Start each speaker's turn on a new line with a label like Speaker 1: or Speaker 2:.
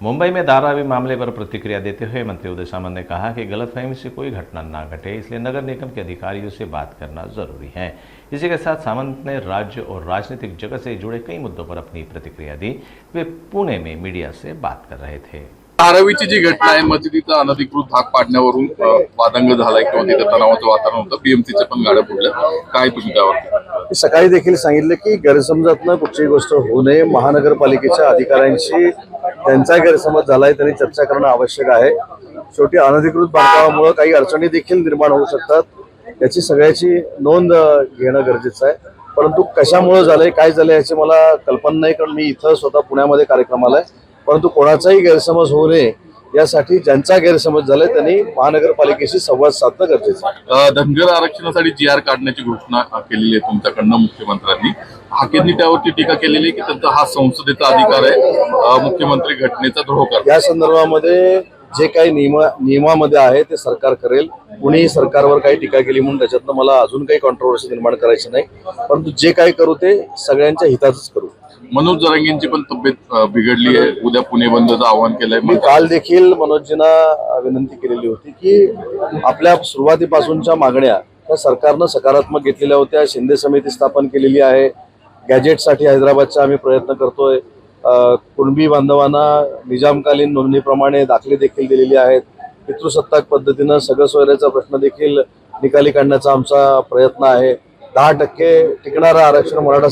Speaker 1: मुंबई में धारावी मामले पर प्रतिक्रिया देते हुए मंत्री उदय सामंत ने कहा कि गलतफहमी से कोई घटना ना घटे, इसलिए नगर निगम के अधिकारियों से बात करना जरूरी है। इसी के साथ सामंत ने राज्य और राजनीतिक जगत से जुड़े कई मुद्दों पर अपनी प्रतिक्रिया दी। वे पुणे में मीडिया से बात कर रहे थे।
Speaker 2: धारावीची जी घटना आहे, मस्जिदीचा अनधिकृत धाक पाडण्यावरून वादंग झालाय किंवा तिथे तणावाचं वातावरण होतं, बीएमसीच्या पण गाड्या फोडल्या, काय तुम्ही त्यावर?
Speaker 3: सकाळी देखील सांगितलं की गैरसमजातनं कुठलीही गोष्ट होऊ नये। महानगरपालिकेच्या अधिकाऱ्यांशी त्यांचा गैरसमज झालाय, त्यांनी चर्चा करणं आवश्यक आहे। शेवटी अनधिकृत बांधकामामुळे काही अडचणी देखील निर्माण होऊ शकतात, याची सगळ्याची नोंद घेणं गरजेचं आहे। परंतु कशामुळे झालंय, काय झालंय याची मला कल्पना नाही, कारण मी इथं स्वतः पुण्यामध्ये कार्यक्रमाला आहे। परंतु कोणाचाही गैरसमज होऊ नये यासाठी ज्यांचा गैरसमज झालाय त्यांनी महानगरपालिकेशी संवाद साधणं गरजेचं आहे।
Speaker 2: धनगर आरक्षणासाठी GR काढण्याची घोषणा केलेली आहे तुमच्याकडनं मुख्यमंत्र्यांनी। हाकेंनी त्यावरती टीका केलेली आहे की त्यांचा हा संसदेचा अधिकार आहे, मुख्यमंत्री घटनेचा द्रोह करतात।
Speaker 3: या संदर्भामध्ये जे काही नियमामध्ये आहे ते सरकार करेल। कुणीही सरकारवर काही टीका केली म्हणून त्याच्यातनं मला अजून काही कॉन्ट्रोवर्सी निर्माण करायची नाही, परंतु जे काही करू ते सगळ्यांच्या हिताचंच करू।
Speaker 2: मनोज जरांगेंची पण तब्येत बिघडली आहे, उद्या पुणे बंदचं आवाहन केलंय।
Speaker 3: मी काल देखील मनोजींना विनंती केलेली होती की आपल्या सुरुवातीपासूनच्या मागण्या त्या सरकारनं सकारात्मक घेतलेल्या होत्या। शिंदे समिती स्थापन केलेली आहे, गॅजेटसाठी हैदराबादचा आम्ही प्रयत्न करतोय। कुणबी बांधवांना निजामकालीन नोंदणीप्रमाणे दाखले देखील दिलेले आहेत। पितृसत्ताक पद्धतीनं सगळं सोयऱ्याचा प्रश्न देखील निकाली काढण्याचा आमचा प्रयत्न आहे। 10% टिकणारं आरक्षण मराठा